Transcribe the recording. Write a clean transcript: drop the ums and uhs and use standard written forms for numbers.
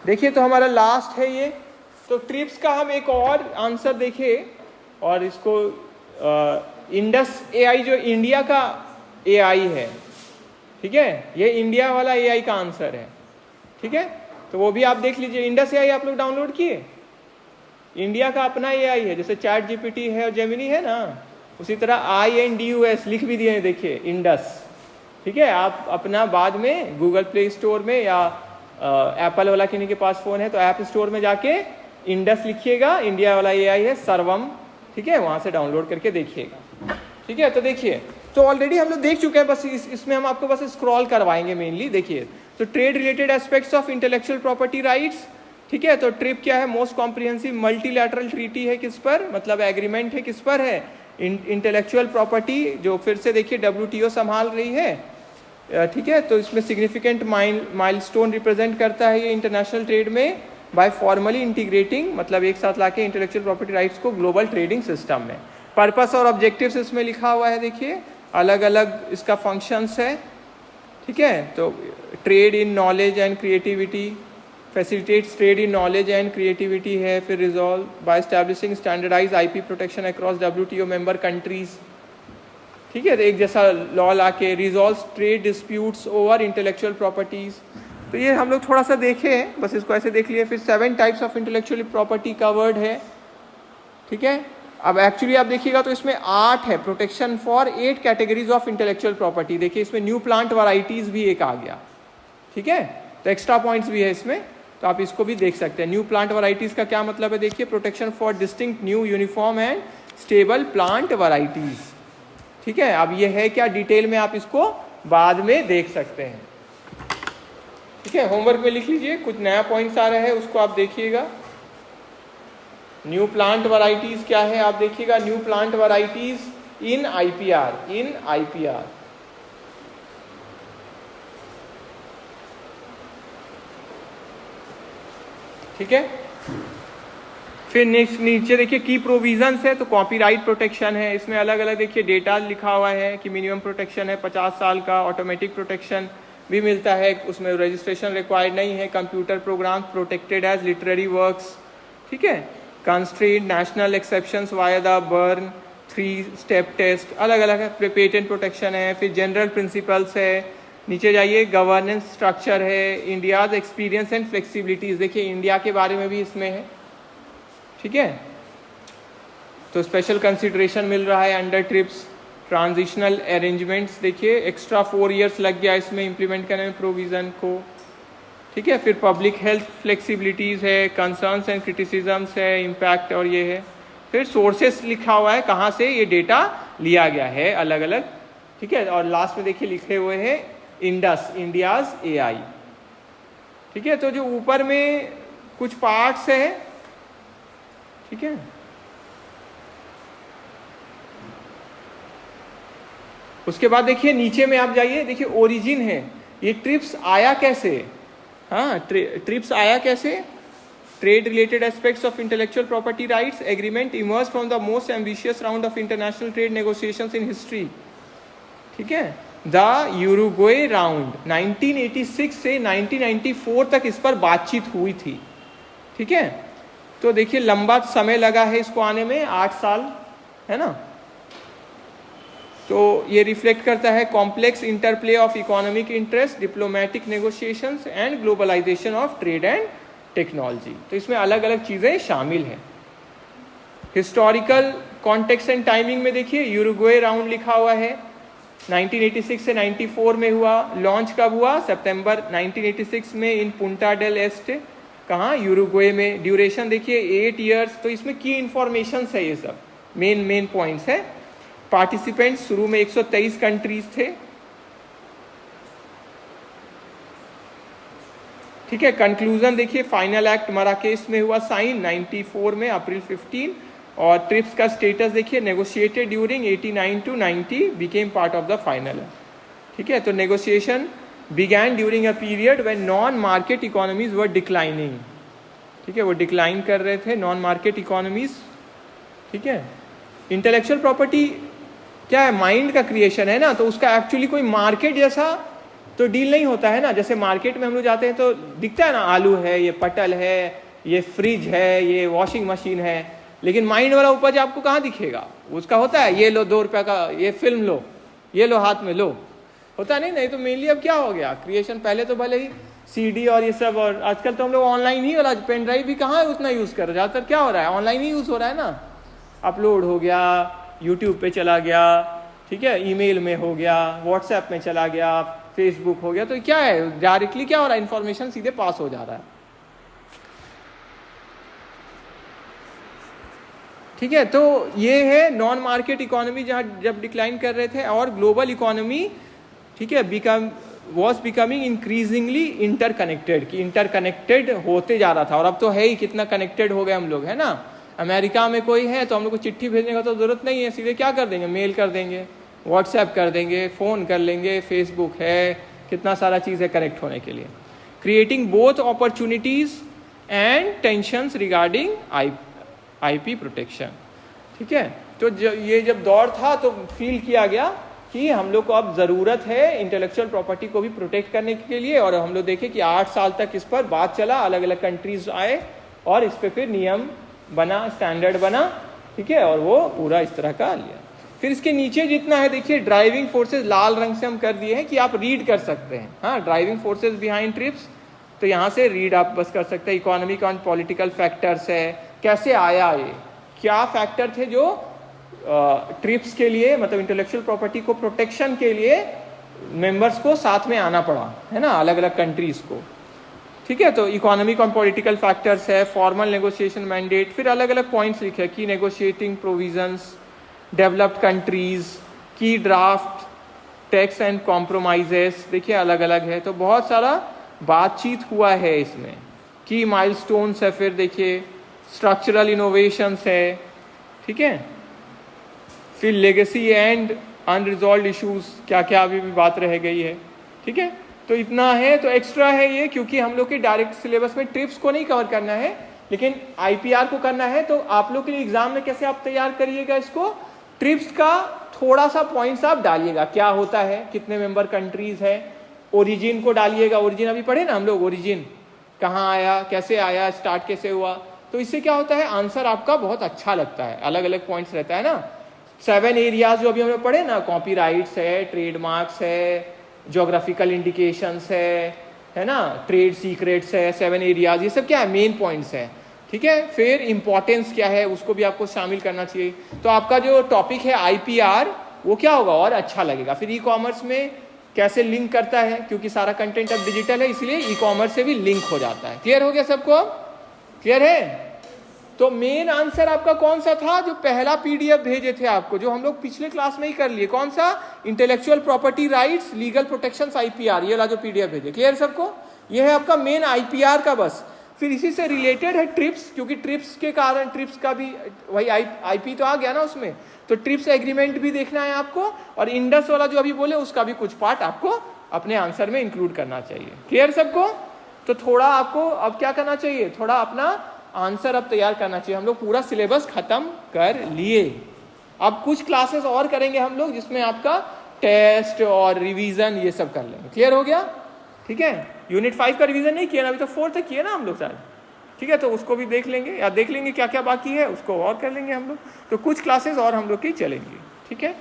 देखिए तो हमारा लास्ट है ये। तो ट्रिप्स का हम एक और आंसर देखें, और इसको इंडस एआई जो इंडिया का एआई है, ठीक है, ये इंडिया वाला एआई का आंसर है, ठीक है। तो वो भी आप देख लीजिए। इंडस एआई आप लोग डाउनलोड किए, इंडिया का अपना एआई है, जैसे चैट जीपीटी है और जेमिनी है ना, उसी तरह INDUS लिख भी दिए, देखिए इंडस, ठीक है। आप अपना बाद में गूगल प्ले स्टोर में या एप्पल वाला किन्हीं के पास फोन है तो ऐप स्टोर में जाके इंडस लिखिएगा, इंडिया वाला एआई है सर्वम, ठीक है, वहां से डाउनलोड करके देखिएगा, ठीक है। तो देखिए, तो ऑलरेडी हम लोग देख चुके हैं, बस इसमें हम आपको बस स्क्रॉल करवाएंगे मेनली। देखिए तो trade related aspects of intellectual property rights, ठीक है। तो ट्रिप क्या है? मोस्ट कॉम्प्रिहेंसिव मल्टीलैटरल ट्रीटी है, किस पर, मतलब एग्रीमेंट है किस पर है? इंटेलेक्चुअल प्रॉपर्टी, जो फिर से देखिए WTO संभाल रही है, ठीक है। तो इसमें सिग्निफिकेंट माइलस्टोन रिप्रेजेंट करता है ये इंटरनेशनल ट्रेड में, बाय फॉर्मली इंटीग्रेटिंग, मतलब एक साथ लाके इंटेलेक्चुअल प्रॉपर्टी राइट्स को ग्लोबल ट्रेडिंग सिस्टम में। पर्पस और ऑब्जेक्टिव्स इसमें लिखा हुआ है, देखिए अलग अलग इसका फंक्शंस है, ठीक है। तो trade in knowledge and creativity, facilitates trade in knowledge and creativity है। फिर resolve by establishing standardize IP protection across WTO member countries, ठीक है। तो एक जैसा लॉ लाके resolve trade disputes over intellectual properties. तो ये हम लोग थोड़ा सा देखे हैं, बस इसको ऐसे देख लिए। फिर 7 types of intellectual property covered है, ठीक है। अब एक्चुअली आप देखिएगा तो इसमें 8 है, protection for 8 categories of intellectual property. देखिए इसमें न्यू प्लांट वैरायटीज भी एक आ गया, ठीक है। तो एक्स्ट्रा पॉइंट्स भी है इसमें, तो आप इसको भी देख सकते हैं। न्यू प्लांट वैरायटीज का क्या मतलब है? देखिए protection for distinct new uniform and stable plant varieties, ठीक है। अब ये है क्या डिटेल में, आप इसको बाद में देख सकते हैं, ठीक है। होमवर्क में लिख लीजिए, कुछ नया पॉइंट्स आ रहा है उसको आप देखिएगा। न्यू प्लांट वैरायटीज क्या है आप देखिएगा, न्यू प्लांट वैरायटीज इन IPR, ठीक है। फिर नेक्स्ट नीचे देखिए की प्रोविजंस है, तो कॉपीराइट प्रोटेक्शन है, इसमें अलग अलग देखिए डेटा लिखा हुआ है कि मिनिमम प्रोटेक्शन है 50 साल का, ऑटोमेटिक प्रोटेक्शन भी मिलता है, उसमें रजिस्ट्रेशन रिक्वायर्ड नहीं है, computer program protected as literary works, ठीक है। Constraint national exceptions via the Berne 3 step test, अलग अलग है। पेटेंट प्रोटेक्शन है, फिर जनरल प्रिंसिपल्स है, नीचे जाइए गवर्नेंस स्ट्रक्चर है, इंडियाज एक्सपीरियंस एंड फ्लेक्सिबिलिटीज, देखिए इंडिया के बारे में भी इसमें है, ठीक है। तो स्पेशल कंसिडरेशन मिल रहा है अंडर ट्रिप्स। ट्रांजिशनल अरेंजमेंट्स, देखिए एक्स्ट्रा 4 इयर्स लग गया इसमें इम्प्लीमेंट करने में प्रोविजन को, ठीक है। फिर पब्लिक हेल्थ फ्लेक्सिबिलिटीज है, कंसर्न्स एंड क्रिटिसिजम्स है, इम्पैक्ट और ये है। फिर सोर्सेस लिखा हुआ है कहाँ से ये डेटा लिया गया है, अलग अलग, ठीक है। और लास्ट में देखिए लिखे हुए हैं इंडस, इंडियाज AI, ठीक है। तो जो ऊपर में कुछ पार्ट्स है, ठीक है, उसके बाद देखिए नीचे में आप जाइए, देखिए ओरिजिन है, ये ट्रिप्स आया कैसे, हाँ ट्रिप्स आया कैसे? Trade related aspects of intellectual property rights agreement emerge from the most ambitious round of international trade negotiations in history, ठीक है। द यूरुग्वे राउंड 1986 से 1994 तक इस पर बातचीत हुई थी, ठीक है। तो देखिए लंबा समय लगा है इसको आने में, 8 साल, है ना। तो ये रिफ्लेक्ट करता है complex interplay of economic interest, diplomatic negotiations and globalization of trade and technology. तो इसमें अलग अलग चीज़ें शामिल हैं। हिस्टोरिकल कॉन्टेक्स्ट एंड टाइमिंग में देखिए यूरुग्वे राउंड लिखा हुआ है, 1986 से 94 में हुआ। लॉन्च कब हुआ? सितंबर 1986 में इन पुंटा डेल एस्टे, कहाँ? यूरुग्वे में। ड्यूरेशन देखिए 8 इयर्स। तो इसमें की इंफॉर्मेशन है, ये सब मेन पॉइंट्स है। पार्टिसिपेंट्स शुरू में 123 कंट्रीज थे, ठीक है। कंक्लूजन देखिए फाइनल एक्ट मराकेश में हुआ साइन 94 में, अप्रैल 15। और ट्रिप्स का स्टेटस देखिए negotiated during 89 to 90 became part of the final, ठीक है। तो negotiation began during a period when non market economies were declining, ठीक है, वो डिक्लाइन कर रहे थे नॉन मार्केट इकोनॉमीज, ठीक है। इंटेलेक्चुअल प्रॉपर्टी क्या है? माइंड का क्रिएशन है ना, तो उसका एक्चुअली कोई मार्केट जैसा तो डील नहीं होता है ना। जैसे मार्केट में हम लोग जाते हैं तो दिखता है ना, आलू है, ये पटल है, ये फ्रिज है, ये वॉशिंग मशीन है, लेकिन माइंड वाला उपज आपको कहाँ दिखेगा? उसका होता है ये लो 2 रुपये का ये फिल्म लो, ये लो हाथ में लो, होता नहीं। नहीं तो मेनली अब क्या हो गया, क्रिएशन पहले तो भले ही सीडी और ये सब, और आजकल तो हम लोग ऑनलाइन ही वाला, पेन ड्राइव भी कहाँ है उतना यूज़ कर रहे, ज़्यादातर क्या हो रहा है ऑनलाइन ही यूज़ हो रहा है ना। अपलोड हो गया, यूट्यूब पे चला गया, ठीक है, ईमेल में हो गया, व्हाट्सएप में चला गया, फेसबुक हो गया, तो क्या है डायरेक्टली क्या हो रहा है, इन्फॉर्मेशन सीधे पास हो जा रहा है। ठीक है, तो ये है नॉन मार्केट इकोनॉमी जहाँ जब डिक्लाइन कर रहे थे, और ग्लोबल इकोनॉमी, ठीक है, वॉज बिकमिंग इंक्रीजिंगली इंटरकनेक्टेड, कि इंटरकनेक्टेड होते जा रहा था। और अब तो है ही, कितना कनेक्टेड हो गए हम लोग, है ना। अमेरिका में कोई है तो हम लोग को चिट्ठी भेजने का तो जरूरत नहीं है, सीधे क्या कर देंगे, मेल कर देंगे, व्हाट्सएप कर देंगे, फ़ोन कर लेंगे, फेसबुक है, कितना सारा चीज़ है कनेक्ट होने के लिए। Creating both opportunities and tensions regarding IP protection. ठीक है, तो ये जब दौर था तो फील किया गया कि हम लोग को अब ज़रूरत है इंटेलेक्चुअल प्रॉपर्टी को भी प्रोटेक्ट करने के लिए। और हम लोग देखें कि 8 साल तक इस पर बात चला, अलग अलग कंट्रीज आए और इस पर फिर नियम बना, स्टैंडर्ड बना, ठीक है, और वो पूरा इस तरह का लिया। फिर इसके नीचे जितना है देखिए, ड्राइविंग फोर्सेज लाल रंग से हम कर दिए हैं कि आप रीड कर सकते हैं। हाँ, ड्राइविंग फोर्सेज बिहाइंड ट्रिप्स, तो यहाँ से रीड आप बस कर सकते हैं। इकोनॉमिक एंड पॉलिटिकल फैक्टर्स है, कैसे आया ये, क्या फैक्टर थे जो ट्रिप्स के लिए, मतलब इंटेलेक्चुअल प्रॉपर्टी को प्रोटेक्शन के लिए मेंबर्स को साथ में आना पड़ा, है ना, अलग अलग कंट्रीज को। ठीक है, तो इकोनॉमिक और पॉलिटिकल फैक्टर्स है, फॉर्मल नेगोशिएशन मैंडेट, फिर अलग अलग पॉइंट्स लिखे, की नेगोशिएटिंग प्रोविजंस, डेवलप्ड कंट्रीज, की ड्राफ्ट, टैक्स एंड कॉम्प्रोमाइजेस, देखिए अलग अलग है, तो बहुत सारा बातचीत हुआ है इसमें। की माइलस्टोन्स है, फिर देखिए स्ट्रक्चरल इनोवेशंस है, ठीक है, फिर लेगेसी एंड अनरिजॉल्व इश्यूज, क्या क्या अभी भी बात रह गई है। ठीक है, तो इतना है, तो एक्स्ट्रा है ये, क्योंकि हम लोग के डायरेक्ट सिलेबस में ट्रिप्स को नहीं कवर करना है, लेकिन IPR को करना है। तो आप लोग के लिए एग्जाम में कैसे आप तैयार करिएगा इसको, ट्रिप्स का थोड़ा सा पॉइंट्स आप डालिएगा, क्या होता है, कितने मेंबर कंट्रीज है, ओरिजिन को डालिएगा। ओरिजिन अभी पढ़े ना हम लोग, ओरिजिन कहाँ आया, कैसे आया, स्टार्ट कैसे हुआ, तो इससे क्या होता है, आंसर आपका बहुत अच्छा लगता है, अलग अलग पॉइंट्स रहता है ना। 7 एरियाज जो अभी हमने पढ़े ना, कॉपीराइट्स है, ट्रेडमार्क्स है, ज्योग्राफिकल इंडिकेशंस है ना, ट्रेड सीक्रेट्स है, 7 एरियाज, ये सब क्या है, मेन पॉइंट्स है। ठीक है, फिर इंपॉर्टेंस क्या है उसको भी आपको शामिल करना चाहिए। तो आपका जो टॉपिक है IPR वो क्या होगा, और अच्छा लगेगा। फिर ई-कॉमर्स में कैसे लिंक करता है, क्योंकि सारा कंटेंट अब डिजिटल है, इसलिए ई-कॉमर्स से भी लिंक हो जाता है। क्लियर हो गया सबको, क्लियर है। तो मेन आंसर आपका कौन सा था, जो पहला PDF भेजे थे आपको, जो हम लोग पिछले क्लास में ही कर लिए, कौन सा, intellectual property rights, legal protection, IPR, ये वाला जो PDF भेजे। क्लियर सबको, ये है आपका मेन IPR का बस। फिर इसी से रिलेटेड है ट्रिप्स, क्योंकि ट्रिप्स के कारण ट्रिप्स का भी वही IP तो आ गया ना उसमें, तो ट्रिप्स एग्रीमेंट भी देखना है आपको, और इंडस वाला जो अभी बोले उसका भी कुछ पार्ट आपको अपने आंसर में इंक्लूड करना चाहिए। क्लियर सबको, तो थोड़ा आपको अब क्या करना चाहिए, थोड़ा अपना आंसर अब तैयार करना चाहिए। हम लोग पूरा सिलेबस खत्म कर लिए, अब कुछ क्लासेस और करेंगे हम लोग, जिसमें आपका टेस्ट और रिवीजन ये सब कर लेंगे। क्लियर हो गया, ठीक है। यूनिट 5 का रिवीजन नहीं किया ना अभी, तो 4 तक किया ना हम लोग शायद, ठीक है, तो उसको भी देख लेंगे, या देख लेंगे क्या क्या बाकी है, उसको और कर लेंगे हम लोग। तो कुछ क्लासेस और हम लोग की चलेंगी, ठीक है।